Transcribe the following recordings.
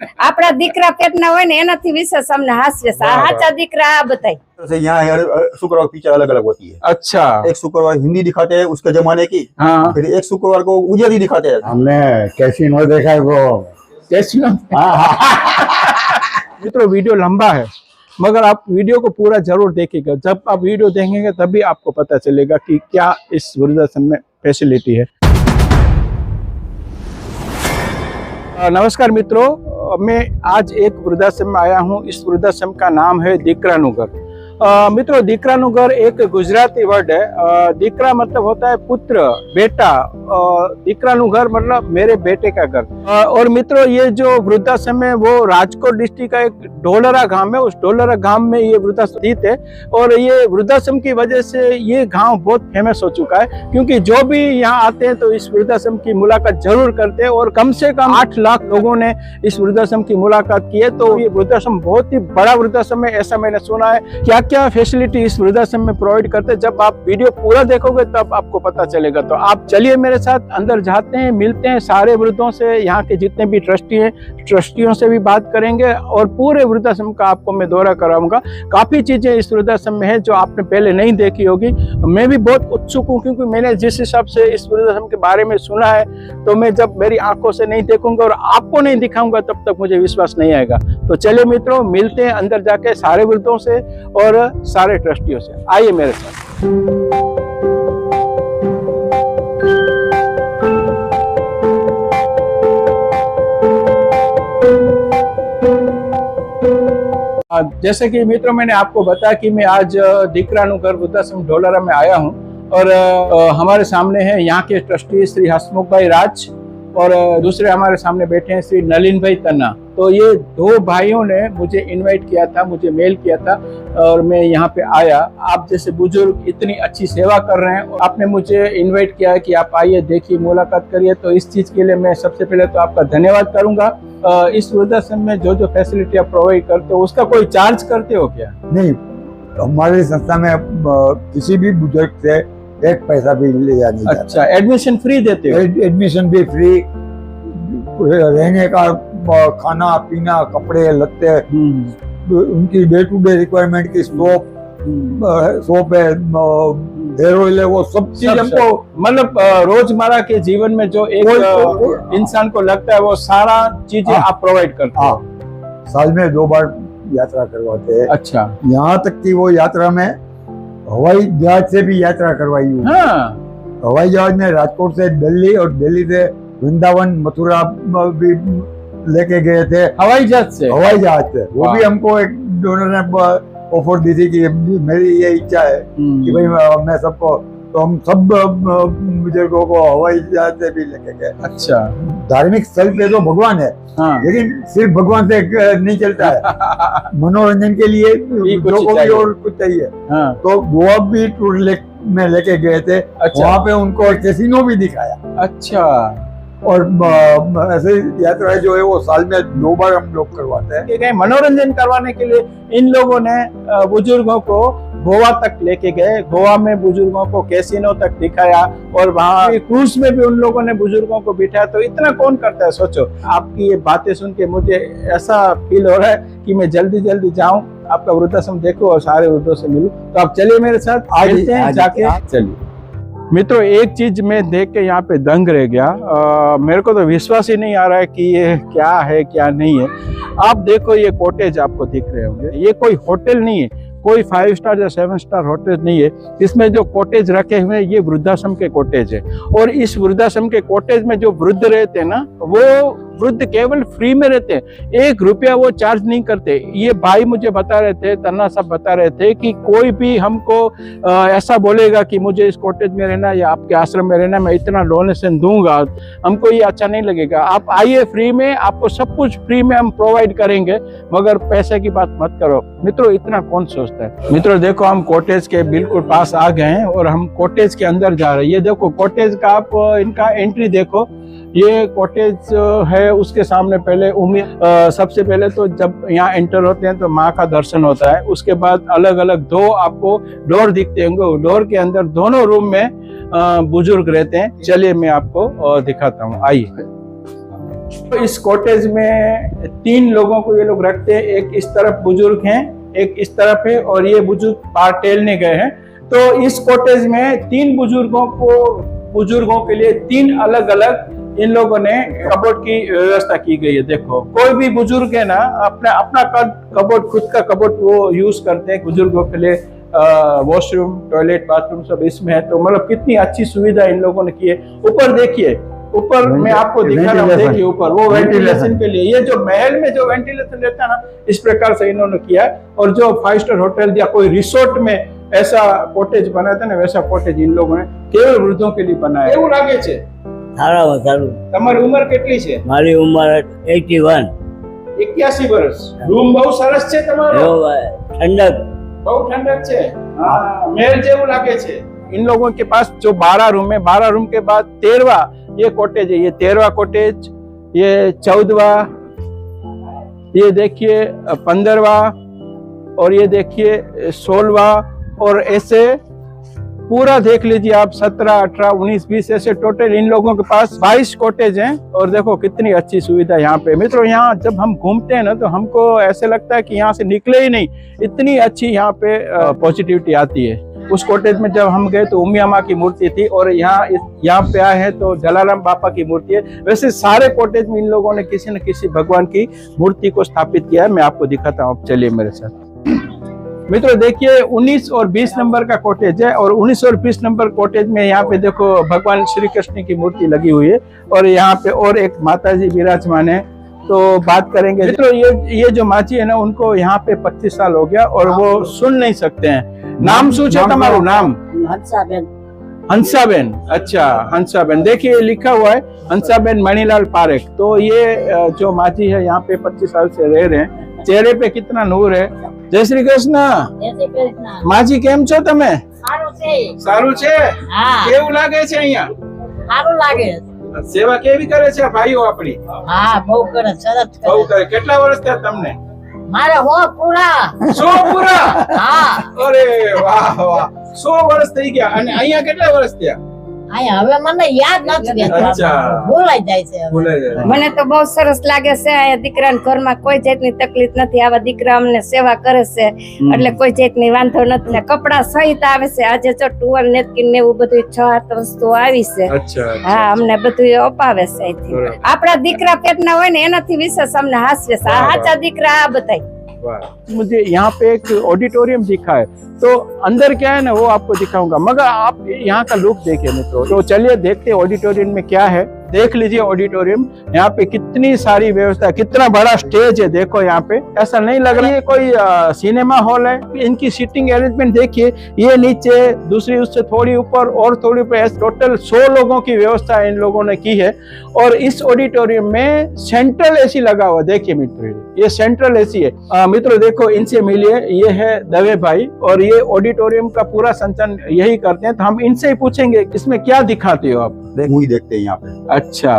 આપણા દીકરા પેટના હોય ને એનાથી વિશેષ અમને હાસ્ય છે. આ સાચા દીકરા આ બતાય. जैसे यहाँ शुक्रवार की पिक्चर अलग अलग होती है। अच्छा, एक शुक्रवार हिंदी दिखाते हैं उसके जमाने की, हाँ। फिर एक शुक्रवार को गुजराती दिखाते हैं। हमने कैसीनो देखा है वो। कैसीनो? मित्रों वीडियो लंबा है मगर आप वीडियो को पूरा जरूर देखिएगा। जब आप वीडियो देखेंगे तभी आपको पता चलेगा कि क्या इस वृद्धाश्रम में फैसिलिटी है। नमस्कार मित्रों, मैं आज एक वृद्धाश्रम में आया हूँ। इस वृद्धाश्रम का नाम है दीकरानु घर। मित्रों, दीकरानु घर एक गुजराती वर्ड है। दीकरा मतलब होता है पुत्र, बेटा। दीकरानु घर मतलब मेरे बेटे का घर। और मित्रों, ये जो वृद्धाश्रम है वो राजकोट डिस्ट्रिक्ट का एक डोलरा गांव है। उस डोलरा गांव में ये वृद्धाश्रम स्थित है और ये वृद्धाश्रम की वजह से ये गांव बहुत फेमस हो चुका है, क्योंकि जो भी यहाँ आते हैं तो इस वृद्धाश्रम की मुलाकात जरूर करते हैं और कम से कम 8 लाख लोगों ने इस वृद्धाश्रम की मुलाकात की है। तो ये वृद्धाश्रम बहुत ही बड़ा वृद्धाश्रम है, ऐसा मैंने सुना है। क्या क्या फैसिलिटी इस वृद्धाश्रम में प्रोवाइड करते हैं, जब आप वीडियो पूरा देखोगे तब आपको पता चलेगा। तो आप चलिए मेरे साथ अंदर जाते हैं, मिलते हैं सारे वृद्धों से, यहाँ के जितने भी ट्रस्टी हैं ट्रस्टियों से भी बात करेंगे और पूरे वृद्धाश्रम का आपको मैं दौरा कराऊंगा। काफी चीजें इस वृद्धाश्रम में है जो आपने पहले नहीं देखी होगी। मैं भी बहुत उत्सुक हूँ, क्योंकि मैंने जिस हिसाब से इस वृद्धाश्रम के बारे में सुना है, तो मैं जब मेरी आंखों से नहीं देखूंगा और आपको नहीं दिखाऊंगा तब तक मुझे विश्वास नहीं आएगा। तो चलिए मित्रों, मिलते हैं अंदर जाके सारे वृद्धों से और सारे ट्रस्टियों से। आइए मेरे साथ। जैसे कि मित्रों मैंने आपको बताया कि मैं आज दीकरानु घर वृद्धाश्रम डोलरा में आया हूं और हमारे सामने है यहाँ के ट्रस्टी श्री हसमुख भाई राज और दूसरे हमारे सामने बैठे हैं श्री नलिन भाई तन्ना। तो ये दो भाइयों ने मुझे इनवाइट किया था, मुझे मेल किया था और मैं यहाँ पे आया। आप जैसे बुजुर्ग इतनी अच्छी सेवा कर रहे हैं, आपने मुझे इनवाइट किया है कि आप आइए, देखिए, मुलाकात करिए। तो इस चीज के लिए मैं सबसे पहले तो आपका धन्यवाद करूंगा। इस वृद्धाश्रम में जो जो फैसिलिटी आप प्रोवाइड करते हो उसका कोई चार्ज करते हो क्या? नहीं, हमारी संस्था में किसी भी बुजुर्ग से एक पैसा भी लिया नहीं जाता। अच्छा, एडमिशन फ्री देते हो? एडमिशन भी फ्री, रहने का, खाना पीना, कपड़े लत्ते, उनकी डे टू डे रिक्वायरमेंट की सोप है, हेयर ऑयल है, वो सब चीज हमको, मतलब रोजमर्रा के जीवन में जो एक इंसान को लगता है वो सारा चीजें आप प्रोवाइड करते हो। साल में 2 बार यात्रा करवाते हैं। अच्छा, यहाँ तक कि वो यात्रा में हवाई जहाज से भी यात्रा करवाई हुई। हाँ। हवाई जहाज में राजकोट से दिल्ली और दिल्ली से वृंदावन, मथुरा भी लेके गए थे हवाई जहाज से। वो भी हमको एक डोनर ने ऑफर दी थी कि मेरी ये इच्छा है कि भाई मैं सबको, तो हम सब बुजुर्गों को हवाई जहाज से भी लेके गए। अच्छा, धार्मिक स्थल पे तो भगवान है, हाँ। लेकिन सिर्फ भगवान से नहीं चलता है। मनोरंजन के लिए जो को भी और कुछ चाहिए। हाँ। तो गोवा भी टूर में लेके गए थे। अच्छा। वहाँ पे उनको कैसीनो भी दिखाया। अच्छा। और ऐसे यात्रा जो है वो साल में 2 बार हम लोग करवाते हैं। मनोरंजन करवाने के लिए इन लोगों ने बुजुर्गों को गोवा तक लेके गए। गोवा में बुजुर्गों को कैसीनो तक दिखाया और वहाँ क्रूज में भी उन लोगों ने बुजुर्गों को बिठाया। तो इतना कौन करता है, सोचो। आपकी ये बातें सुन के मुझे ऐसा फील हो रहा है कि मैं जल्दी जल्दी जाऊं, आपका वृद्धाश्रम देखूं और सारे वृद्धों से मिलूं। तो आप चलिए मेरे साथ, मिलते हैं जाके। चलिए मित्रों, एक चीज मैं देख के यहाँ पे दंग रह गया। मेरे को तो विश्वास ही नहीं आ रहा है कि ये क्या है क्या नहीं है। आप देखो, ये कॉटेज आपको दिख रहे होंगे, ये कोई होटल नहीं है, कोई 5 स्टार या 7 स्टार होटल नहीं है। इसमें जो कॉटेज रखे हुए हैं ये वृद्धाश्रम के कॉटेज है। और इस वृद्धाश्रम के कॉटेज में जो वृद्ध रहते हैं ना, वो वृद्ध केवल फ्री में रहते हैं, 1 रुपया वो चार्ज नहीं करते। ये भाई मुझे बता रहे थे, तन्ना साहब बता रहे थे कि कोई भी हमको ऐसा बोलेगा कि मुझे इस कॉटेज में रहना या आपके आश्रम में रहना, मैं इतना डोनेशन दूंगा, हमको ये अच्छा नहीं लगेगा। आप आइए फ्री में, आपको सब कुछ फ्री में हम प्रोवाइड करेंगे, मगर पैसे की बात मत करो। मित्रों, इतना कौन सोचता है। मित्रों देखो, हम कॉटेज के बिल्कुल पास आ गए हैं और हम कॉटेज के अंदर जा रहे हैं। ये देखो कॉटेज का, आप इनका एंट्री देखो। ये कॉटेज है, उसके सामने पहले सबसे पहले तो जब यहाँ एंटर होते हैं तो माँ का दर्शन होता है। उसके बाद अलग अलग 2 आपको डोर दिखते होंगे। डोर के अंदर दोनों रूम में बुजुर्ग रहते हैं। चलिए मैं आपको दिखाता हूँ, आइए। तो इस कॉटेज में 3 लोगों को ये लोग रखते हैं। एक इस तरफ बुजुर्ग हैं, एक इस तरफ है, और ये बुजुर्ग बाहर टहलने गए हैं। तो इस कॉटेज में 3 बुजुर्गों के लिए 3 अलग अलग इन लोगों ने कबोर्ड की व्यवस्था की गई है। देखो, कोई भी बुजुर्ग है ना, अपना कबोर्ड, खुद का कबोर्ड वो यूज करते हैं बुजुर्गों के लिए। वॉशरूम, टॉयलेट, बाथरूम सब इसमें है। तो मतलब कितनी अच्छी सुविधा इन लोगों ने की है। ऊपर देखिए, ऊपर मैं आपको दिखा रहा हूँ, देखिए ऊपर वो वेंटिलेशन के लिए, ये जो महल में जो वेंटिलेशन रहता है ना, इस प्रकार से इन्होंने किया है। और जो 5 स्टार होटल या कोई रिसोर्ट में ऐसा कॉटेज बनाता है ना, वैसा कॉटेज इन लोगों ने केवल वृद्धों के लिए बनाया है। એવું લાગે છે? સારું. તમારી ઉંમર કેટલી છે? મારી ઉંમર 81. 81 વર્ષ. રૂમ બહુ સરસ છે તમારો, ઠંડક. બહુ ઠંડક છે। હા, મહેલ જેવું લાગે છે। इन लोगों के पास जो 12 रूम है, 12 रूम के बाद 13वां ये कॉटेज है। ये 13वां कॉटेज, ये 14वां, ये देखिए 15वां, और ये देखिए 16वां, और ऐसे पूरा देख लीजिए आप 17, 18, 19, 20 ऐसे टोटल इन लोगों के पास 22 कॉटेज हैं। और देखो कितनी अच्छी सुविधा यहाँ पे। मित्रों, यहाँ जब हम घूमते हैं ना, तो हमको ऐसे लगता है कि यहाँ से निकले ही नहीं, इतनी अच्छी यहाँ पे पॉजिटिविटी आती है। उस कॉटेज में जब हम गए तो उमिया माँ की मूर्ति थी, और यहाँ पे आए हैं तो जलाराम बापा की मूर्ति है। वैसे सारे कॉटेज में इन लोगों ने किसी न किसी भगवान की मूर्ति को स्थापित किया है। मैं आपको दिखाता हूँ, चलिए मेरे साथ। मित्रों देखिए, 19 और 20 नंबर का कॉटेज है, और 19 और 20 नंबर कॉटेज में यहाँ पे देखो भगवान श्री कृष्ण की मूर्ति लगी हुई है, और यहाँ पे और एक माता जी विराजमान है। तो बात करेंगे। मित्रों, ये जो माची है ना, उनको यहाँ पे 25 साल हो गया, और वो सुन नहीं सकते हैं। नाम શું છે તમારું? નામ હંસાબેન. हंसाबेन। अच्छा, हंसाबेन। देखिए लिखा हुआ है हंसाबेन मणिलाल पारेख। तो ये जो माची है यहाँ पे 25 साल से रह रहे हैं। चेहरे पे कितना नूर है। जय श्री कृष्ण। माची કેમ છો તમે? સારું છે। કેવું લાગે છે અહીંયા? સારું લાગે। સેવા કેવી કરે છે ભાઈઓ આપણી? હા, બહુ કરે, સરસ બહુ કરે। કરે। કેટલા વર્ષ થયા તમને? મારે હો પૂરા। 100 પૂરા? હા, અરે વાહ વાહ, 100 વર્ષ થઈ ગયા। અને અહીંયા કેટલા વર્ષ થયા? અહીંયા હવે મને યાદ નથી રહેતું, અચ્છા, ભૂલાઈ જાય છે હવે। ભૂલાઈ જાય। મને તો બહુ સરસ લાગે છે। આ દીકરાને ઘરમાં કોઈ જાતની તકલીફ નથી। આવા દીકરા અમને સેવા કરે છે, એટલે કોઈ જાતની વાંધો નથી। ને કપડા સહિત આવે છે। આજે જો ટુવાલ, નેપકિન ને એવું બધું 6-8 વસ્તુ આવી છે। અચ્છા, હા, અમને બધું અપાવે છે અહીંથી। બરાબર। આપણા દીકરા પેટના હોય ને, એનાથી વિશેષ અમને હાસ્ય છે। આ સાચા દીકરા આ બધાય। मुझे यहाँ पे एक ऑडिटोरियम दिखा है, तो अंदर क्या है ना वो आपको दिखाऊंगा, मगर आप यहाँ का लुक देखिए मित्रों। तो चलिए देखते हैं ऑडिटोरियम में क्या है। देख लीजिए ऑडिटोरियम, यहाँ पे कितनी सारी व्यवस्था, कितना बड़ा स्टेज है। देखो यहाँ पे ऐसा नहीं लग रहा है कोई सिनेमा हॉल है। इनकी सीटिंग अरेंजमेंट देखिए, ये नीचे, दूसरी उससे थोड़ी ऊपर और थोड़ी ऊपर, टोटल 100 लोगों की व्यवस्था इन लोगों ने की है। और इस ऑडिटोरियम में सेंट्रल एसी लगा हुआ, देखिए मित्रों, ये सेंट्रल एसी है। मित्रों देखो, इनसे मिलिए, ये है दवे भाई, और ये ऑडिटोरियम का पूरा संचालन यही करते हैं। तो हम इनसे ही पूछेंगे इसमें क्या दिखाते हो आप? मूवी देखते हैं यहाँ पे। अच्छा,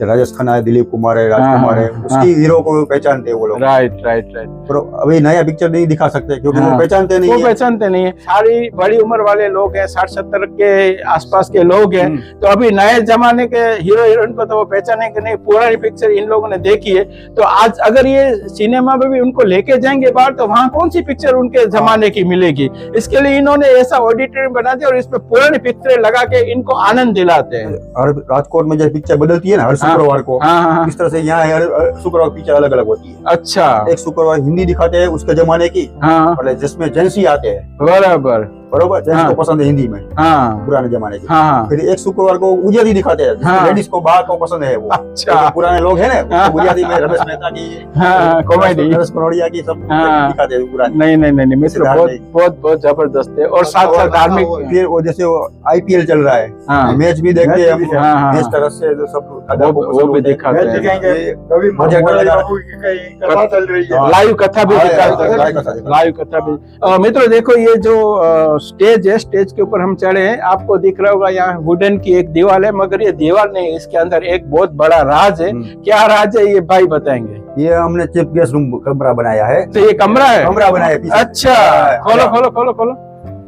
राजेश खन्ना है, दिलीप कुमार है, राजकुमार है, उसकी हीरो को पहचानते हैं वो लोग। Right right right. पर अभी नया पिक्चर नहीं दिखा सकते क्योंकि वो पहचानते नहीं वो है। पहचानते नहीं है। सारी बड़ी उम्र वाले लोग हैं, 60-70 के आसपास के लोग हैं। तो अभी नए जमाने के हीरो हीरोइन को तो वो पहचानेंगे नहीं। पुरानी पिक्चर इन लोगों ने देखी है, तो आज अगर ये सिनेमा में भी उनको लेके जाएंगे बाहर, तो वहाँ कौन सी पिक्चर उनके जमाने की मिलेगी। इसके लिए इन्होंने ऐसा ऑडिटोरियम बना दिया, और इसमें पुरानी पिक्चर लगा के इनको आनंद दिलाते हैं। हर राजकोट में जैसे पिक्चर बदलती है ना हर शुक्रवार को, इस तरह से यहाँ हर शुक्रवार पिक्चर अलग अलग होती है। अच्छा, एक शुक्रवार हिंदी दिखाते हैं उसके जमाने की, मतलब जिसमें जेंसी आते हैं। बराबर बरोबर, जेंट्स को पसंद है हिंदी में, पुराने जमाने की। फिर एक शुक्रवार को गुजराती दिखाते हैं, लेडीज को बाहर को पसंद है वो। अच्छा, पुराने लोग हैं ना, गुजराती में रमेश मेहता की, कॉमेडी, नरेश कनोडिया की, सब दिखाते हैं पुरानी। नहीं मित्र, बहुत जबरदस्त है। और साथ साथ धार्मिक, फिर वो जैसे आईपीएल चल रहा है, मैच भी देखते हैं हम, मैच तरह से सब वो भी दिखाते हैं। लाइव कथा भी दिखाते हैं, लाइव कथा भी। मित्रों देखो, ये जो स्टेज है, स्टेज के ऊपर हम चढ़े हैं, आपको दिख रहा होगा यहाँ वुडन की एक दीवार है, मगर ये दीवार नहीं, इसके अंदर एक बहुत बड़ा राज है। क्या राज है ये भाई बताएंगे? ये हमने चीफ गेस्ट रूम कमरा बनाया है। तो ये कमरा है, कमरा बनाया है। अच्छा, खोलो खोलो खोलो खोलो।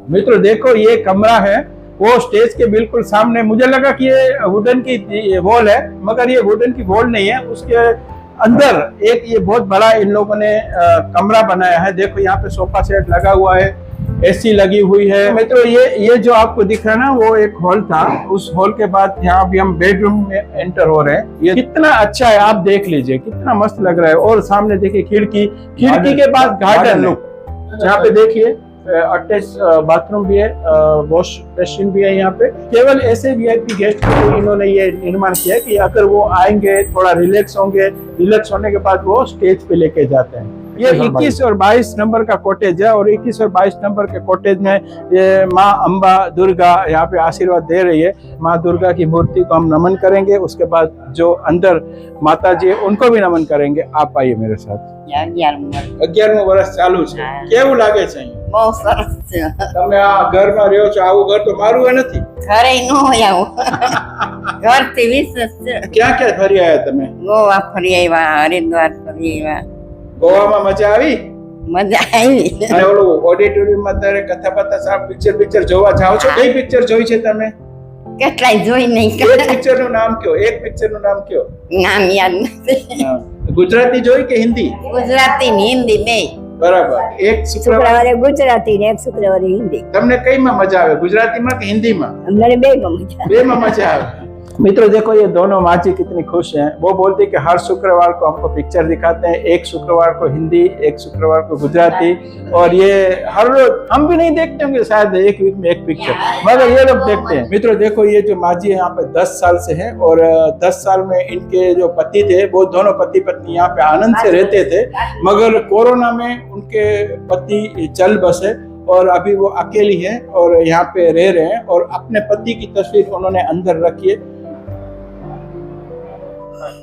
मित्रों देखो, ये कमरा है, वो स्टेज के बिल्कुल सामने, मुझे लगा कि ये वुडन की वॉल है, मगर ये वुडन की वॉल नहीं है। उसके अंदर एक ये बहुत बड़ा इन लोगों ने कमरा बनाया है। देखो यहाँ पे सोफा सेट लगा हुआ है, एसी लगी हुई है। मित्रों ये जो आपको दिख रहा है ना, वो एक हॉल था। उस हॉल के बाद यहाँ भी हम बेडरूम में एंटर हो रहे हैं। ये कितना अच्छा है, आप देख लीजिए, कितना मस्त लग रहा है। और सामने देखिए खिड़की के पास गार्डन लुक, यहाँ पे देखिए अटैच बाथरूम भी है, वॉश बेसिन भी है। यहाँ पे केवल ऐसे वीआईपी गेस्ट के लिए इन्होंने ये निर्माण किया कि अगर वो आएंगे थोड़ा रिलैक्स होंगे, रिलैक्स होने के बाद वो स्टेज पे लेके जाते हैं। ये 21 और 22 नंबर का कॉटेज है, और 21 और 22 नंबर के कॉटेज में ये माँ अम्बा दुर्गा यहाँ पे आशीर्वाद दे रही है। माँ दुर्गा की मूर्ति को हम नमन करेंगे, उसके बाद जो अंदर माता जी है उनको भी नमन करेंगे। आप आइए मेरे साथ। 11 વર્ષ ચાલુ છે, કેવું લાગે છે અહીંયા? બહુ સરસ છે. તમે આ ઘરમાં રહ્યો છો, આવું ઘર તો મારું એ નથી. ઘરે ન હોય આવું. ઘરથી વિશેષ છે. ક્યાં ક્યાં ફરી આવ્યા તમે? ગોવા ફરી આવ્યા, હરિદ્વાર ફરી આવ્યા. ગોવામાં મજા આવી? મજા આવી. અને ઓલું ઓડિટોરિયમમાં અત્યારે કથા બથા સાહેબ પિક્ચર જોવા જાઓ છો? કઈ પિક્ચર જોઈ છે તમે? કેટલાય જોઈ નહીં. એક પિક્ચરનું નામ કયો, એક પિક્ચરનું નામ કયો? નામ યાદ નથી. ગુજરાતી જોઈ કે હિન્દી? ગુજરાતી ને હિન્દી બે. બરાબર. એક શુક્રવારે ગુજરાતી ને એક શુક્રવારે હિન્દી. તમને કઈમાં મજા આવે, ગુજરાતીમાં કે હિન્દીમાં? અમને બેમાં मजा आवे। मित्रों देखो ये दोनों माँ जी कितनी खुश हैं। वो बोलती है कि हर शुक्रवार को हमको पिक्चर दिखाते हैं, एक शुक्रवार को हिंदी, एक शुक्रवार को गुजराती, और ये हर रोज हम भी नहीं देखते होंगे शायद एक वीक में एक पिक्चर, मगर ये लोग देखते हैं। मित्रों देखो ये जो माँ जी यहाँ पे 10 साल से हैं, और 10 साल में इनके जो पति थे वो दोनों पति पत्नी यहाँ पे आनंद से रहते थे, मगर कोरोना में उनके पति चल बसे और अभी वो अकेली है और यहाँ पे रह रहे हैं। और अपने पति की तस्वीर उन्होंने अंदर रखी है।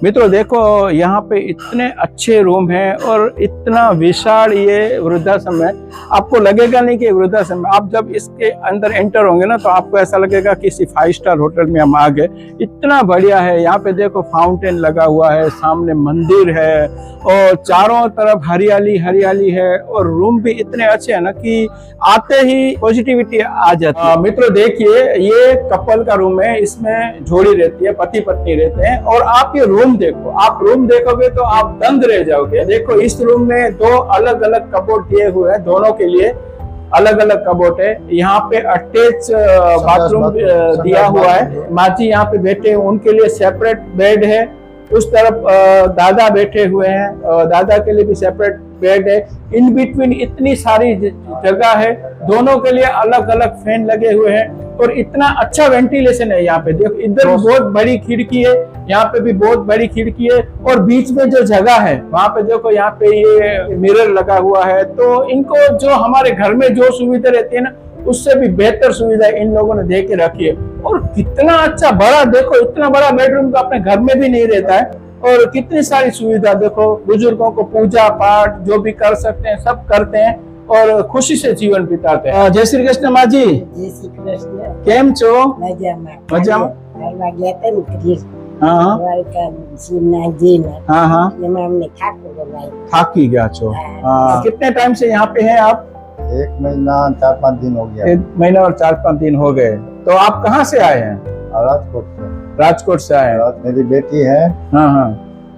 मित्रों देखो यहाँ पे इतने अच्छे रूम हैं और इतना विशाल ये वृद्धाश्रम है, आपको लगेगा नहीं कि वृद्धाश्रम है। आप जब इसके अंदर एंटर होंगे ना तो आपको ऐसा लगेगा कि किसी 5 स्टार होटल में हम आ गए। इतना बढ़िया है। यहाँ पे देखो फाउंटेन लगा हुआ है, सामने मंदिर है और चारों तरफ हरियाली हरियाली है, और रूम भी इतने अच्छे हैं ना कि आते ही पॉजिटिविटी आ जाती है। मित्रों देखिए ये कपल का रूम है, इसमें जोड़ी रहती है, पति पत्नी रहते हैं। और आप ये रूम देखो, आप रूम देखोगे तो आप दंग रह जाओगे। देखो इस रूम में 2 अलग अलग कबोर्ड दिए हुए हैं, दोनों के लिए अलग अलग कबोर्ड है। यहाँ पे अटैच बाथरूम दिया हुआ है। माँ जी यहाँ पे बैठे हैं, उनके लिए सेपरेट बेड है। उस तरफ दादा बैठे हुए हैं, दादा के लिए भी सेपरेट बेड है। इन बिटवीन इतनी सारी जगह है, दोनों के लिए अलग अलग फैन लगे हुए हैं, और इतना अच्छा वेंटिलेशन है यहाँ पे। देखो इधर बहुत बड़ी खिड़की है, यहाँ पे भी बहुत बड़ी खिड़की है, और बीच में जो जगह है वहाँ पे देखो यहाँ पे ये मिरर लगा हुआ है। तो इनको जो हमारे घर में जो सुविधा रहती है ना, उससे भी बेहतर सुविधा इन लोगों ने दे के रखी है। और कितना अच्छा बड़ा, देखो इतना बड़ा बेडरूम तो अपने घर में भी नहीं रहता है, और कितनी सारी सुविधा। देखो बुजुर्गों को पूजा पाठ जो भी कर सकते हैं सब करते हैं, और खुशी से जीवन बिताते हैं। जय श्री कृष्ण माँ जी। જય શ્રી કૃષ્ણ. કેમ છો? મજામાં. મજામાં? ફરવા ગયા હતા ને ક્રિસ हाँ દ્વારકા શ્રીનાથજીને, हाँ हाँ એમાં અમને ઠાકોર બોલાવ્યા. थाकी गया छो। हाँ। कितने टाइम से यहाँ पे हैं आप? 1 महीना 4-5 दिन हो गया। 1 महीना और 4-5 दिन हो गए। तो आप कहाँ से आए हैं? राजकोट से। राजकोट से आए हैं। मेरी बेटी है, हाँ हाँ।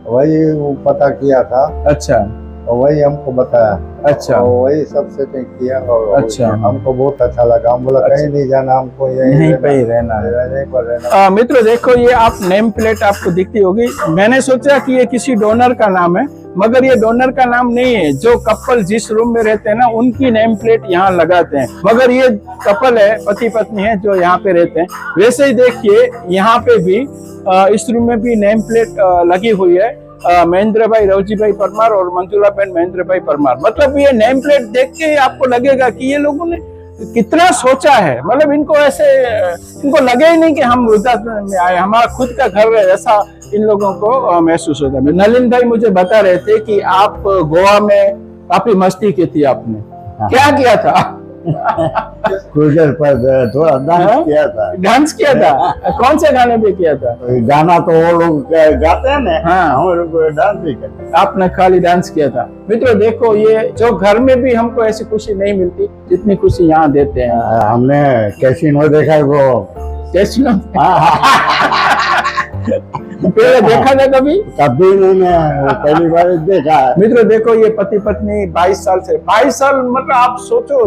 वही वो पता किया था, अच्छा और वही हमको बताया, अच्छा और वही सब सेटिंग किया, और अच्छा। हमको बहुत अच्छा लगा। हम बोला कहीं नहीं जाना, हमको यहीं पे ही रहना है। यहीं पर रहना। मित्रों देखो ये आप नेम प्लेट आपको दिखती होगी। मैंने सोचा कि ये किसी डोनर का नाम है, मगर ये डोनर का नाम नहीं है। जो कपल जिस रूम में रहते हैं ना, उनकी नेम प्लेट यहाँ लगाते हैं। मगर ये कपल है, पति पत्नी है जो यहाँ पे रहते हैं। वैसे ही देखिए यहाँ पे भी इस रूम में भी नेम प्लेट लगी हुई है, महेंद्र भाई रवजी भाई परमार और मंजुला बहन महेंद्र भाई परमार। मतलब ये नेम प्लेट देख के आपको लगेगा कि ये लोगों ने कितना सोचा है। मतलब इनको ऐसे, इनको लगे ही नहीं कि हम वृद्धाश्रम में आए, हमारा खुद का घर है, ऐसा इन लोगों को महसूस होता है। नलिन भाई मुझे बता रहे थे कि आप गोवा में काफी मस्ती की थी आपने। क्या किया था? क्रूजर पर थोड़ा डांस किया था। डांस किया था? कौन से गाने पे किया था? गाना तो वो लोग गाते हैं ना, हाँ। हम लोग डांस भी करते हैं। आपने खाली डांस किया था। मित्रों देखो, ये जो घर में भी हमको ऐसी खुशी नहीं मिलती जितनी खुशी यहाँ देते हैं। हमने कैसीनो देखा है वो। कैसीनो पहले देखा था कभी? कभी मैंने पहली बार देखा है। मित्रों देखो, ये पति पत्नी 22 साल से 22 साल मतलब आप सोचो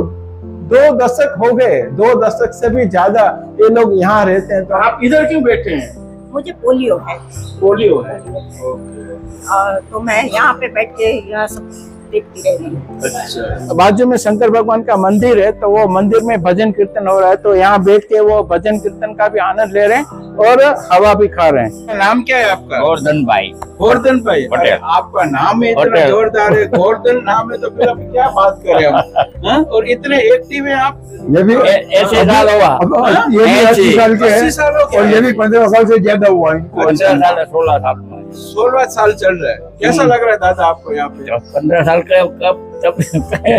2 दशक हो गए, 2 दशक से भी ज्यादा ये लोग यहाँ रहते हैं। तो आप इधर क्यों बैठे हैं? मुझे पोलियो है पोलियो है। तो मैं यहाँ पे बैठ के यहाँ सब देखती रह रही हूँ। अच्छा। बाजू में शंकर भगवान का मंदिर है, तो वो मंदिर में भजन कीर्तन हो रहा है, तो यहाँ बैठ के वो भजन कीर्तन का भी आनंद ले रहे हैं और हवा भी खा रहे हैं। नाम क्या है आपका? गोवर्धन भाई। गोवर्धन भाई पटेल। अरे, आपका नाम ही इतना पटेल। जोरदार है, गोवर्धन नाम है, तो फिर अब क्या बात करें हम? हाँ? और इतने एक्टिव है आप। ये भी ऐसे साल हुआ। अब ये भी 80 साल के 80 हैं साल हो गए। और ये भी 15 साल से ज्यादा हुआ है इनको। 15 साल 16 साल में। 16 साल चल रहा है। कैसा लग रहा है दादा आपको यहाँ पे? जब 15 साल का कब तब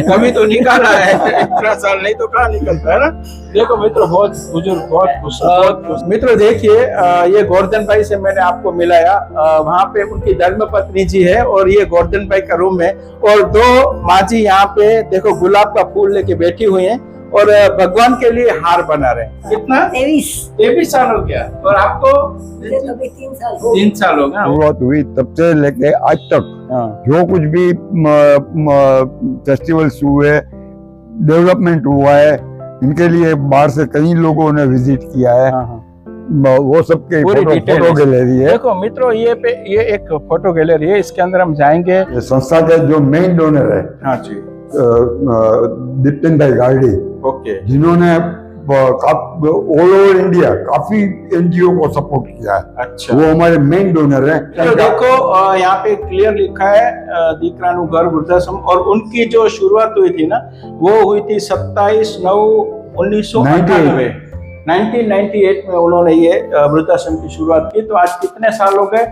कभी तो निकाला है, इतना साल नहीं तो कहाँ निकलता है ना। देखो मित्रों, बहुत बुजुर्ग, बहुत खुश। मित्रों देखिए, ये गोवर्धन भाई से मैंने आपको मिलाया। वहाँ पे उनकी धर्म पत्नी जी है और ये गोवर्धन भाई का रूम है, और 2 माँ जी यहाँ पे देखो गुलाब का फूल लेके बैठी हुई हैं और भगवान के लिए हार बना रहे हैं। कितना? 23 साल हो गया। और आपको? 3 साल 3 साल हो गया। शुरुआत हुई तब से लेके आज तक जो कुछ भी फेस्टिवल्स हुए, डेवलपमेंट हुआ है, इनके लिए बाहर से कई लोगों ने विजिट किया है। वो सबके पूरी डिटेल फोटो गैलरी है। देखो मित्रों, ये एक फोटो गैलरी है, इसके अंदर हम जाएंगे। ये संस्था के जो मेन डोनर है हाँ जी। दिपिन भाई गार्डी, ओके। जिन्होंने ऑल ओवर इंडिया काफी एनजीओ को सपोर्ट किया है, अच्छा। वो हमारे मेन डोनर है। तो देखो, यहाँ पे क्लियर लिखा है दीकरानु घर वृद्धाश्रम, और उनकी जो शुरुआत हुई थी ना, वो हुई थी 27/9/1998। 1998 में उन्होंने ये वृद्धाश्रम की शुरुआत की। तो आज कितने साल हो गए?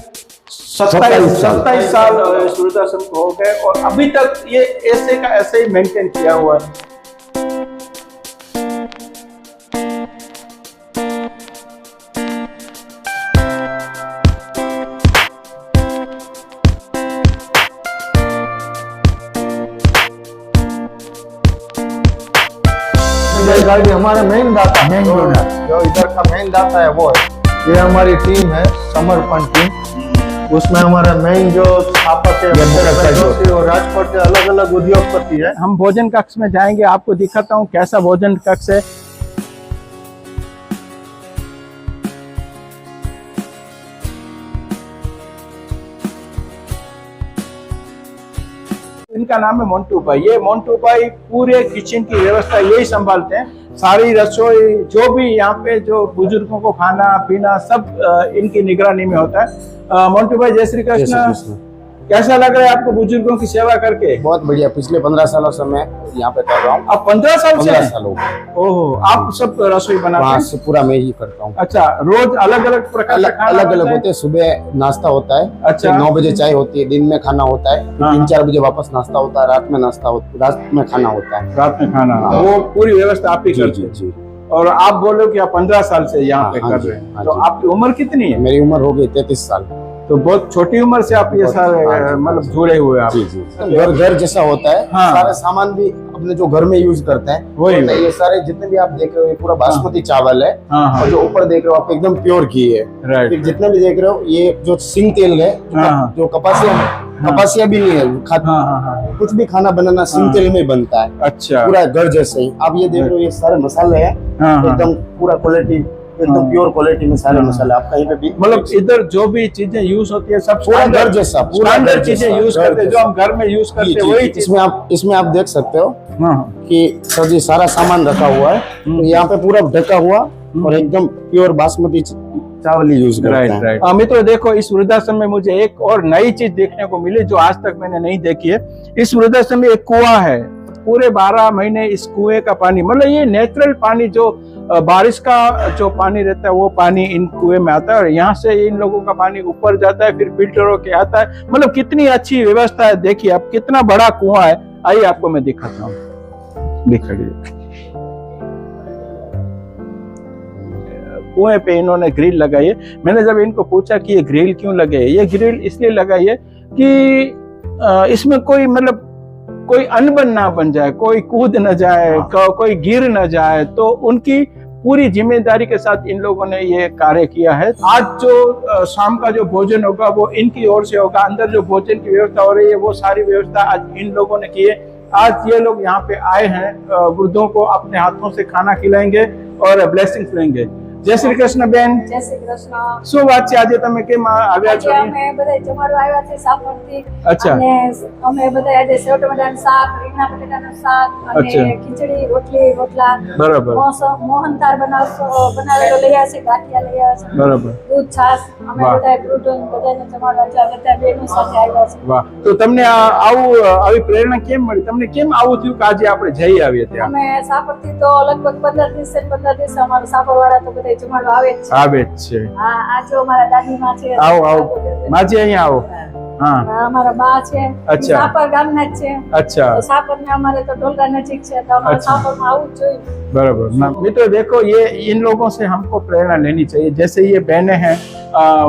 27 साल इस वृद्धाश्रम को हो गए, और अभी तक ये ऐसे का ऐसे ही मेंटेन किया हुआ है। गाड़ी हमारे मेन दाता, मेन डोनर जो इधर का मेन दाता है वो है। ये हमारी टीम है, समर्पण टीम। उसमें हमारा मेन जो स्थापक है जोशी और राजकोट के अलग अलग उद्योगपति है। हम भोजन कक्ष में जाएंगे, आपको दिखाता हूँ कैसा भोजन कक्ष है। इनका नाम है मोन्टू भाई। ये मोन्टू भाई पूरे किचन की व्यवस्था यही संभालते हैं, सारी रसोई, जो भी यहाँ पे जो बुजुर्गों को खाना पीना सब इनकी निगरानी में होता है। मोन्टू भाई, जय श्री कृष्ण। कैसा लग रहा है आपको बुजुर्गों की सेवा करके? बहुत बढ़िया। पिछले 15 सालों से मैं यहाँ पे कर रहा हूँ। अब 15 साल से? 15 साल हो गए। ओहो, आप सब रसोई बनाते वहाँ हैं? से पूरा मैं ही करता हूँ। अच्छा, रोज अलग अलग प्रकार का खाना अलग अलग बनता है? होते हैं। सुबह नाश्ता होता है, अच्छा। फिर 9 बजे चाय होती है, दिन में खाना होता है, हाँ। 3-4 बजे वापस नाश्ता होता है, रात में नाश्ता होता, रात में खाना होता है। रात में खाना, हाँ। वो पूरी व्यवस्था आप ही जी करते जी हैं। जी। और आप बोलो कि आप 15 साल से यहाँ हाँ, पे हाँ कर जी, रहे हैं, हाँ तो जी। आपकी उम्र कितनी है? मेरी उम्र हो गई 33 साल। तो बहुत छोटी उम्र से आप ये बहुत, सारे हाँ जी, मतलब हाँ जी। जुड़े हुए आप। जी जी। घर घर जैसा होता है। हाँ। सारे सामान भी अपने जो घर में यूज करते हैं वही तो ये सारे जितने भी आप देख रहे हो, ये पूरा बासमती चावल है। हाँ हाँ, और जो ऊपर देख रहे हो आप एकदम प्योर घी है। फिर राइट। जितने भी देख रहे हो, ये जो सिंग तेल है, हाँ। जो कपासिया भी नहीं है, हाँ हाँ हाँ, कुछ भी खाना बनाना सिंग हाँ। तेल में ही बनता है, अच्छा। पूरा घर जैसे ही। आप ये देख रहे हो, ये सारे मसाले हैं, हाँ हाँ, एकदम पूरा क्वालिटी, एकदम हाँ। प्योर क्वालिटी में सारे हाँ। मसाले आप कहीं पे भी मतलब इधर जो भी चीजें यूज होती है सब पूरा घर जैसा, पूरा स्टैंडर्ड घर चीजें जैसा, यूज घर करते हैं, जो जैसा। हम घर में यूज जी, करते जी, हैं वही जी। चीज। इसमें आप देख सकते हो हाँ कि सर जी सारा सामान रखा हुआ है, तो यहाँ पे पूरा ढका हुआ और एकदम प्योर बासमती चावल ही यूज करते राइट हैं। राइट। मित्रों देखो, इस वृद्धाश्रम में मुझे एक और नई चीज देखने को मिली जो आज तक मैंने नहीं देखी है। इस वृद्धाश्रम में एक कुआं है, पूरे 12 महीने इस कुएं का पानी, मतलब ये नेचुरल पानी, जो बारिश का जो पानी रहता है वो पानी इन कुएं में आता है, और यहाँ से इन लोगों का पानी ऊपर जाता है, फिर फिल्टर होके आता है। मतलब कितनी अच्छी व्यवस्था है। देखिए अब कितना बड़ा कुआं है, आइए आपको मैं दिखाता हूँ। दिखाइए। कुएं पे इन्होंने ग्रिल लगाई है। मैंने जब इनको पूछा कि ये ग्रिल क्यों लगाई है, ये ग्रिल इसलिए लगाई है कि इसमें कोई मतलब कोई अनबन ना बन जाए, कोई कूद न जाए, कोई गिर न जाए, तो उनकी पूरी जिम्मेदारी के साथ इन लोगों ने ये कार्य किया है। आज जो शाम का जो भोजन होगा वो इनकी ओर से होगा। अंदर जो भोजन की व्यवस्था हो रही है वो सारी व्यवस्था आज इन लोगों ने की है। आज ये लोग यहाँ पे आए हैं, वृद्धों को अपने हाथों से खाना खिलाएंगे और ब्लेसिंग्स लेंगे। जय श्री कृष्ण બેન, જય શ્રી કૃષ્ણ। શું વાત છે, આજે તમે કેમ આવ્યા છો? આજે અમે બધા જમાડવા આવ્યા છે સાપરથી અચ્છા। અને અમે બધા આજે સેવ ટમેટાનું શાક, રીંગણા બટેટાનું શાક અને અચ્છા। ખીચડી, રોટલી, રોટલા, બરાબર મોહનથાળ બનાવેલો લઈ આવ્યા છે, ગાંઠિયા લઈ આવ્યા છે, બરાબર, દૂધ, છાશ, અમે વાહ। બધા ફ્રૂટ બધાને જમાડવા છે, બધા બહેનો સાથે આવ્યા છે। વાહ। તો તમને આવી પ્રેરણા કેમ મળી? તમને કેમ આવું થયું કે આજે આપણે જઈ આવીએ ત્યાં? અમે સાપરથી તો લગભગ 15 દિવસે અમારા સાપરવાળા તો બધા જમાડવા આવે જ છે। આવે જ છે। હા, આ જો અમારા દાદીમાં છે, આવો આવો માજી, અહીંયા આવો। હા, અમારા બા છે, અચ્છા। સાપર ગામના જ છે। अच्छा, तो सापर में हमारे तो ढोलका नजीक से, तो हमारे अच्छा। सापर में आउट चाहिए। बराबर। मित्रों देखो, ये इन लोगों से हमको प्रेरणा लेनी चाहिए। जैसे ये बहनें हैं,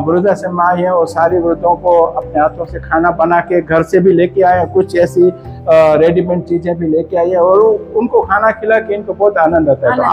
वृद्धाश्रम आई है और सारी वृद्धों को अपने हाथों से खाना बना के घर से भी लेके आए हैं, कुछ ऐसी रेडीमेड चीजें भी लेके आई है और उनको खाना खिला के इनको बहुत आनंद आता है। तो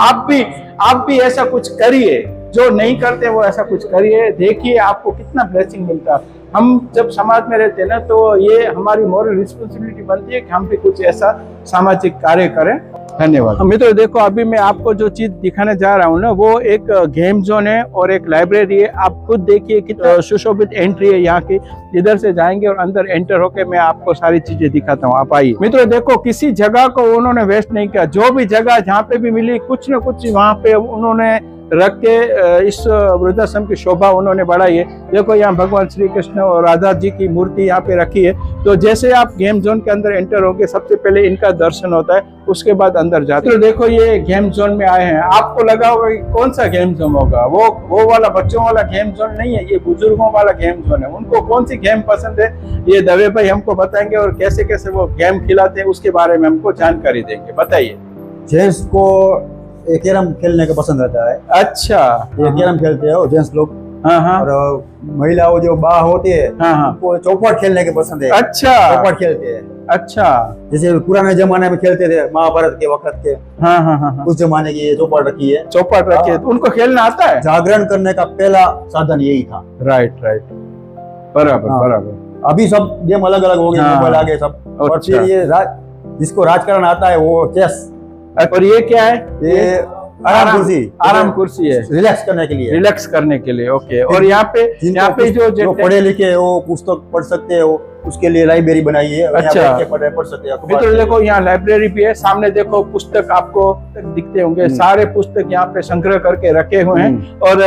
आप भी ऐसा कुछ करिए, जो नहीं करते वो ऐसा कुछ करिए, देखिए आपको कितना ब्लेसिंग मिलता है। हम जब समाज में रहते हैं ना, तो ये हमारी मॉरल रिस्पॉन्सिबिलिटी बनती है कि हम भी कुछ ऐसा सामाजिक कार्य करें। धन्यवाद। मित्रों देखो, अभी मैं आपको जो चीज दिखाने जा रहा हूँ ना, वो एक गेम जोन है और एक लाइब्रेरी है। आप खुद देखिए कितना सुशोभित एंट्री है यहाँ की। इधर से जाएंगे और अंदर एंटर होके मैं आपको सारी चीजें दिखाता हूँ, आप आइए। मित्रों देखो, किसी जगह को उन्होंने वेस्ट नहीं किया। जो भी जगह जहाँ पे भी मिली, कुछ न कुछ वहाँ पे उन्होंने रख के इस वृद्धाश्रम की शोभा उन्होंने बढ़ाई है। देखो, यहाँ भगवान श्री कृष्ण और राधा जी की मूर्ति यहाँ पे रखी है। तो जैसे आप गेम जोन के अंदर एंटर होगे, सबसे पहले इनका दर्शन होता है, उसके बाद अंदर जाते हैं। तो देखो, ये गेम जोन में आए हैं। आपको लगा होगा कि कौन सा गेम जोन होगा, वो वाला बच्चों वाला गेम जोन नहीं है, ये बुजुर्गों वाला गेम जोन है। उनको कौन सी गेम पसंद है, ये दवे भाई हमको बताएंगे और कैसे कैसे वो गेम खिलाते हैं उसके बारे में हमको जानकारी देंगे। बताइए। जेंट्स को ये कैरम खेलने का पसंद रहता है। अच्छा, ये कैरम खेलते हैं जेंट्स लोग। हाँ हाँ। और महिलाओं जो बा होती है, हाँ हाँ, उनको चौपट खेलने के पसंद है। अच्छा, चौपट खेलते हैं। अच्छा, जैसे पुराने जमाने में खेलते थे, महाभारत के वक्त के। हाँ हाँ हाँ, उस जमाने की ये चौपट रखी है। चौपट रखी है। तो उनको खेलना आता है? जागरण करने का पहला साधन यही था। राइट राइट, बराबर बराबर। अभी सब गेम अलग अलग हो गए, हाँ। मोबाइल आ गए सब। और फिर ये जिसको राजकारण आता है वो चेस। और ये क्या है? ये आराम कुर्सी है, रिलैक्स करने के लिए। रिलैक्स करने के लिए, ओके। और यहाँ पे जो पढ़े लिखे वो पुस्तक पढ़ सकते हो, उसके लिए लाइब्रेरी बनाई है। अच्छा, पढ़ सकते हैं। मित्रों देखो, यहाँ लाइब्रेरी भी है। सामने देखो, पुस्तक आपको दिखते होंगे, सारे पुस्तक यहाँ पे संग्रह करके रखे हुए हैं। और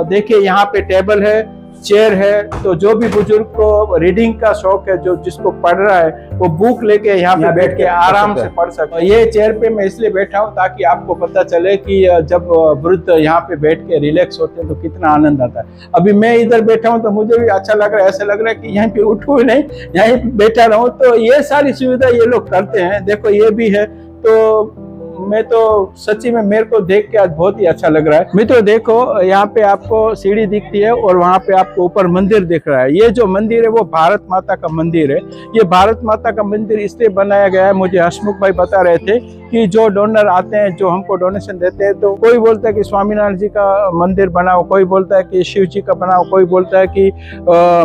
देखिए, यहाँ पे टेबल है, चेयर है। तो जो भी बुजुर्ग को रीडिंग का शौक है, जो जिसको पढ़ रहा है, वो बुक लेके यहाँ पे बैठ के आराम से पढ़ सकते। ये चेयर पे मैं इसलिए बैठा हूँ ताकि आपको पता चले कि जब वृद्ध यहाँ पे बैठ के रिलैक्स होते हैं तो कितना आनंद आता है। अभी मैं इधर बैठा हूँ तो मुझे भी अच्छा लग रहा है, ऐसा लग रहा है कि यहाँ पे उठूं नहीं, यहीं पे बैठा रहूं। तो ये सारी सुविधा ये लोग करते हैं। देखो, ये भी है। तो मैं तो सच्ची में मेरे को देख के आज बहुत ही अच्छा लग रहा है। मित्रों देखो, यहाँ पे आपको सीढ़ी दिखती है और वहाँ पे आपको ऊपर मंदिर दिख रहा है। ये जो मंदिर है वो भारत माता का मंदिर है। ये भारत माता का मंदिर इसलिए बनाया गया है, मुझे हसमुख भाई बता रहे थे कि जो डोनर आते हैं, जो हमको डोनेशन देते हैं, तो कोई बोलता है कि स्वामीनारायण जी का मंदिर बनाओ, कोई बोलता है कि शिव जी का बनाओ, कोई बोलता है कि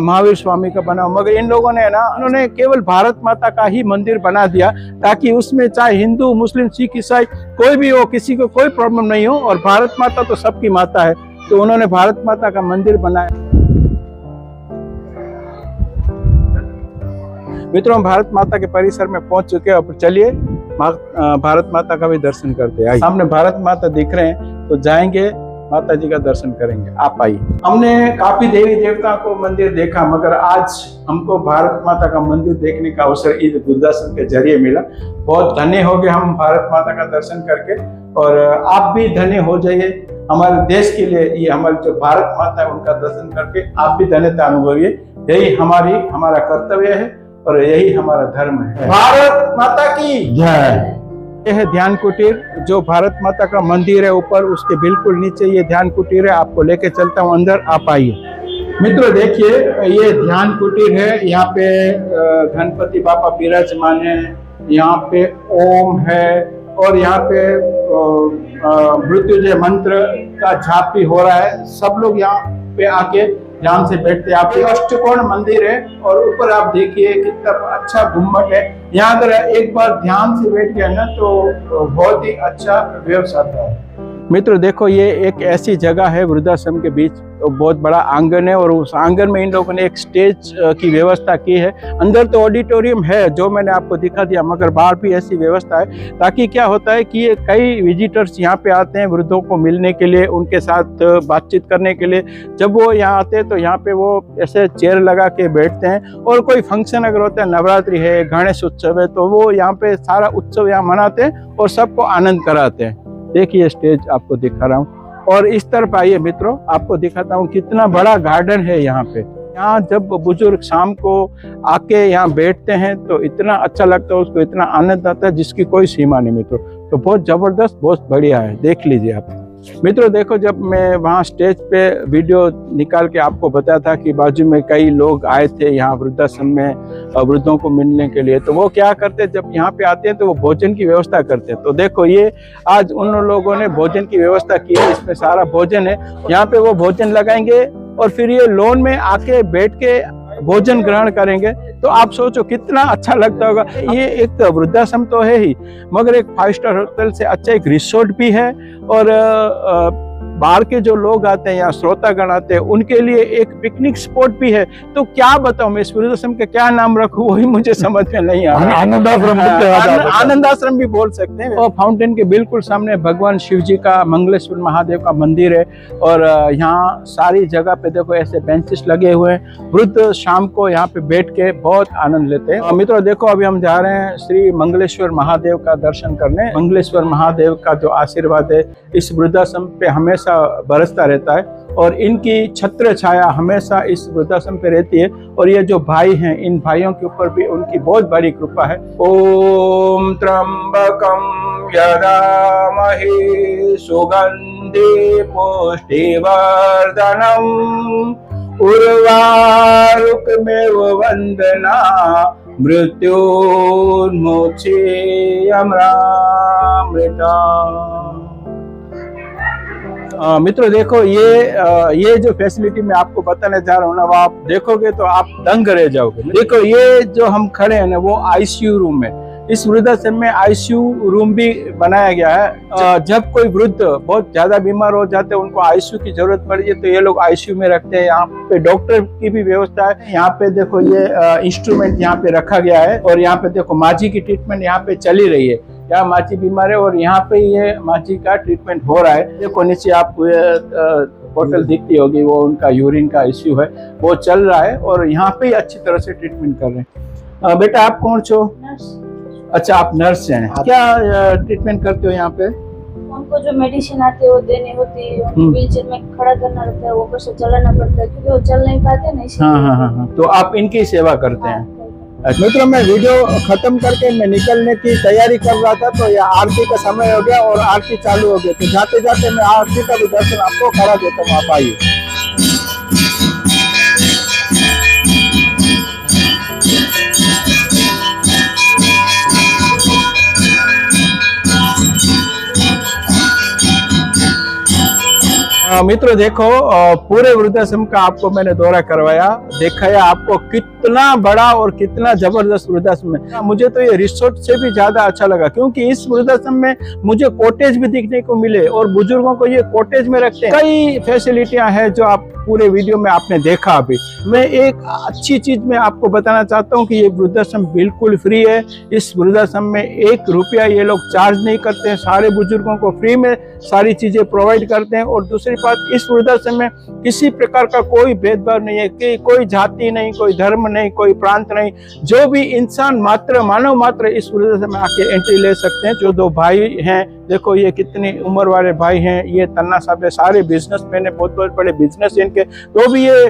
महावीर स्वामी का बनाओ। मगर इन लोगों ने ना, उन्होंने केवल भारत माता का ही मंदिर बना दिया ताकि उसमें चाहे हिंदू, मुस्लिम, सिख, ईसाई कोई भी हो, किसी को कोई प्रॉब्लम नहीं हो। और भारत माता तो सबकी माता है, तो उन्होंने भारत माता का मंदिर बनाया। मित्रों, हम भारत माता के परिसर में पहुंच चुके हैं। अब चलिए भारत माता का भी दर्शन करते हैं। सामने भारत माता दिख रहे हैं, तो जाएंगे, माता जी का दर्शन करेंगे। आप आइए। हमने काफी देवी देवता को मंदिर देखा, मगर आज हमको भारत माता का मंदिर देखने का अवसर इस वृद्धाश्रम के जरिए मिला। बहुत धन्य हो गए हम भारत माता का दर्शन करके। और आप भी धन्य हो जाइए हमारे देश के लिए। ये हमारे जो भारत माता है उनका दर्शन करके आप भी धन्यता अनुभविए। यही हमारा कर्तव्य है और यही हमारा धर्म है। भारत माता की जय। ये है ध्यान कुटीर, जो भारत माता का मंदिर है ऊपर, उसके बिल्कुल नीचे ये ध्यान कुटीर है। आपको लेके चलता हूँ अंदर, आप आइए। मित्रों देखिए, ये ध्यान कुटीर है। यहाँ पे गणपति बापा विराजमान है, यहाँ पे ओम है और यहाँ पे मृत्युंजय मंत्र का जाप भी हो रहा है। सब लोग यहाँ पे आके ध्यान से बैठते हैं। आप अष्टकोण मंदिर है और ऊपर आप देखिए कितना अच्छा गुम्बद है। यहाँ अगर एक बार ध्यान से बैठ गया ना तो बहुत ही अच्छा व्यवस्था आता है। मित्रों देखो, ये एक ऐसी जगह है वृद्धाश्रम के बीच, बहुत बड़ा आंगन है और उस आंगन में इन लोगों ने एक स्टेज की व्यवस्था की है। अंदर तो ऑडिटोरियम है जो मैंने आपको दिखा दिया, मगर बाहर भी ऐसी व्यवस्था है ताकि क्या होता है कि ये कई विजिटर्स यहाँ पे आते हैं वृद्धों को मिलने के लिए, उनके साथ बातचीत करने के लिए। जब वो यहाँ आते हैं तो यहाँ पे वो ऐसे चेयर लगा के बैठते हैं और कोई फंक्शन अगर होता है, नवरात्रि है, गणेश उत्सव है, तो वो यहाँ पे सारा उत्सव यहाँ मनाते हैं और सबको आनंद कराते हैं। देखिए स्टेज आपको दिखा रहा हूँ और इस तरफ आइए मित्रों, आपको दिखाता हूँ कितना बड़ा गार्डन है यहाँ पे। यहाँ जब बुजुर्ग शाम को आके यहाँ बैठते हैं तो इतना अच्छा लगता है, उसको इतना आनंद आता है जिसकी कोई सीमा नहीं मित्रों। तो बहुत जबरदस्त, बहुत बढ़िया है, देख लीजिए आप। मित्रों देखो, जब मैं वहाँ स्टेज पे वीडियो निकाल के आपको बताया था कि बाजू में कई लोग आए थे यहाँ वृद्धाश्रम में वृद्धों को मिलने के लिए, तो वो क्या करते, जब यहाँ पे आते हैं तो वो भोजन की व्यवस्था करते हैं। तो देखो, ये आज उन लोगों ने भोजन की व्यवस्था की है, इसमें सारा भोजन है। यहाँ पे वो भोजन लगाएंगे और फिर ये लॉन में आके बैठ के भोजन ग्रहण करेंगे। तो आप सोचो कितना अच्छा लगता होगा। ये एक वृद्धाश्रम तो है ही, मगर एक 5 स्टार होटल से अच्छा एक रिसोर्ट भी है और बाहर के जो लोग आते हैं या श्रोतागण आते हैं उनके लिए एक पिकनिक स्पॉट भी है। तो क्या बताऊं मैं, इस वृद्धाश्रम का क्या नाम रखूं वही मुझे समझ में नहीं आ रहा। आनंदाश्रम, आनंदाश्रम भी बोल सकते हैं। और फाउंटेन के बिल्कुल सामने भगवान शिव जी का, मंगलेश्वर महादेव का मंदिर है और यहाँ सारी जगह पे देखो ऐसे बेंचेस लगे हुए हैं। वृद्ध शाम को यहाँ पे बैठ के बहुत आनंद लेते हैं। मित्रों देखो, अभी हम जा रहे हैं श्री मंगलेश्वर महादेव का दर्शन करने। मंगलेश्वर महादेव का जो आशीर्वाद है इस वृद्धाश्रम पे हमेशा बरसता रहता है और इनकी छत्र छाया हमेशा इस वृद्धाश्रम पे रहती है। और ये जो भाई हैं, इन भाइयों के ऊपर भी उनकी बहुत बड़ी कृपा है। ओम त्र्यंबकम यदामहे सुगंधि पुष्टिवर्धनम उर्वारुकमेव वंदना मृत्युर्मुक्षे अमृता। मित्रों देखो, ये जो फैसिलिटी मैं आपको बताने जा रहा हूँ ना, वो आप देखोगे तो आप दंग रह जाओगे। देखो, ये जो हम खड़े हैं ना, वो आईसीयू रूम है। इस वृद्धाश्रम में आईसीयू रूम भी बनाया गया है। जब कोई वृद्ध बहुत ज्यादा बीमार हो जाते हैं, उनको आईसीयू की जरूरत पड़ती है, तो ये लोग आईसीयू में रखते हैं। यहाँ पे डॉक्टर की भी व्यवस्था है। यहाँ पे देखो, ये इंस्ट्रूमेंट यहाँ पे रखा गया है और यहाँ पे देखो माँ जी की ट्रीटमेंट यहाँ पे चली रही है। यहाँ माँ जी बीमार है और यहाँ पे ये माँ जी का ट्रीटमेंट हो रहा है। देखो नीचे आपको बोतल दिखती होगी, वो उनका यूरिन का इश्यू है, वो चल रहा है और यहाँ पे ही अच्छी तरह से ट्रीटमेंट कर रहे हैं। बेटा आप कौन छो? अच्छा, आप नर्स हैं। क्या ट्रीटमेंट करते हो यहाँ पे? उनको जो मेडिसिन आती है वो देनी होती है। व्हीलचेयर में खड़ा करना रहता है, वो ऊपर से चलाना पड़ता है क्योंकि वो चल नहीं पाते ना, इसलिए। हाँ। तो आप इनकी सेवा करते हैं। मित्रों, मैं वीडियो खत्म करके मैं निकलने की तैयारी कर रहा था तो यह आरती का समय हो गया और आरती चालू हो गई। तो जाते जाते मैं आरती का भी दर्शन आपको करा देता हूँ, आप आइए। मित्रों देखो, पूरे वृद्धाश्रम का आपको मैंने दौरा करवाया, दिखाया आपको कितना बड़ा और कितना जबरदस्त वृद्धाश्रम है। मुझे तो ये रिसोर्ट से भी ज्यादा अच्छा लगा क्योंकि इस वृद्धाश्रम में मुझे कॉटेज भी देखने को मिले और बुजुर्गों को ये कॉटेज में रखते हैं। कई फैसिलिटियां हैं जो आप पूरे वीडियो में आपने देखा। अभी मैं एक अच्छी चीज में आपको बताना चाहता हूँ कि ये वृद्धाश्रम बिल्कुल फ्री है। इस वृद्धाश्रम में 1 रुपया ये लोग चार्ज नहीं करते हैं। सारे बुजुर्गों को फ्री में सारी चीजें प्रोवाइड करते हैं। और दूसरी बात, इस वृद्धाश्रम में किसी प्रकार का कोई भेदभाव नहीं है, कि कोई जाति नहीं, कोई धर्म नहीं, कोई प्रांत नहीं। जो भी इंसान मात्र, मानव मात्र इस वृद्धाश्रम में आके एंट्री ले सकते हैं। जो 2 भाई हैं, देखो ये कितनी उम्र वाले भाई हैं, ये तन्ना साहब है, सारे बिजनेसमैन है, बहुत बड़े बिजनेस इनके, तो भी ये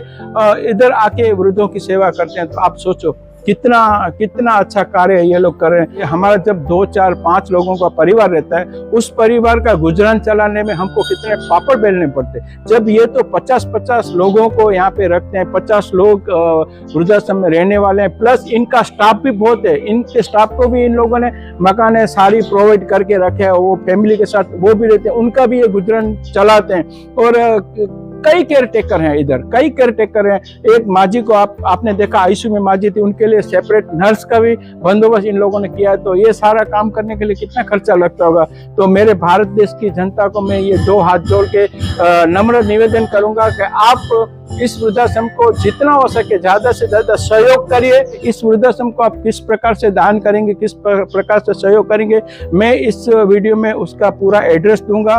इधर आके वृद्धों की सेवा करते हैं। तो आप सोचो कितना कितना अच्छा कार्य ये लोग कर रहे हैं। हमारा जब 2, 4, 5 लोगों का परिवार रहता है, उस परिवार का गुजरान चलाने में हमको कितने पापड़ बेलने पड़ते हैं। जब ये तो 50-50 लोगों को यहाँ पे रखते हैं, 50 लोग वृद्धाश्रम में रहने वाले हैं, प्लस इनका स्टाफ भी बहुत है। इनके स्टाफ को भी इन लोगों ने मकान सारी प्रोवाइड करके रखे हैं, वो फैमिली के साथ वो भी रहते हैं, उनका भी ये गुजरान चलाते हैं। और कई केयर टेकर हैं इधर, कई केयर टेकर हैं। एक माजी को आपने देखा आईसीयू में माजी थी, उनके लिए सेपरेट नर्स का भी बंदोबस्त इन लोगों ने किया है। तो ये सारा काम करने के लिए कितना खर्चा लगता होगा। तो मेरे भारत देश की जनता को मैं ये 2 हाथ जोड़ के नम्र निवेदन करूंगा कि आप इस वृद्धाश्रम को जितना हो सके ज्यादा से ज्यादा सहयोग करिए। इस वृद्धाश्रम को आप किस प्रकार से दान करेंगे, किस प्रकार से सहयोग करेंगे, मैं इस वीडियो में उसका पूरा एड्रेस दूंगा,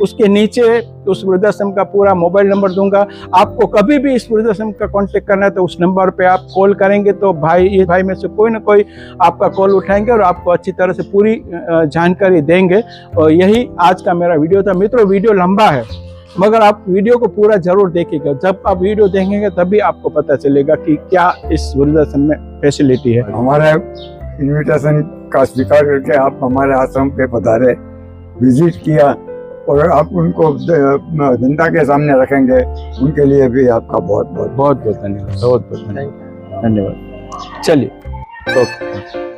उसके नीचे उस वृद्धाश्रम का पूरा मोबाइल नंबर दूंगा। आपको कभी भी इस वृद्धाश्रम का कांटेक्ट करना है तो उस नंबर पे आप कॉल करेंगे तो भाई में से कोई ना कोई आपका कॉल उठाएंगे और आपको अच्छी तरह से पूरी जानकारी देंगे। और यही आज का मेरा वीडियो था। मित्रों, वीडियो लंबा है मगर आप वीडियो को पूरा जरूर देखिएगा। जब आप वीडियो देखेंगे तभी आपको पता चलेगा कि क्या इस वृद्धाश्रम में फैसिलिटी है। हमारे इनविटेशन का स्वीकार करके आप हमारे आश्रम पे पधारे, विजिट किया और आप उनको जनता के सामने रखेंगे, उनके लिए भी आपका बहुत बहुत धन्यवाद। बहुत बहुत धन्यवाद। चलिए, ओके।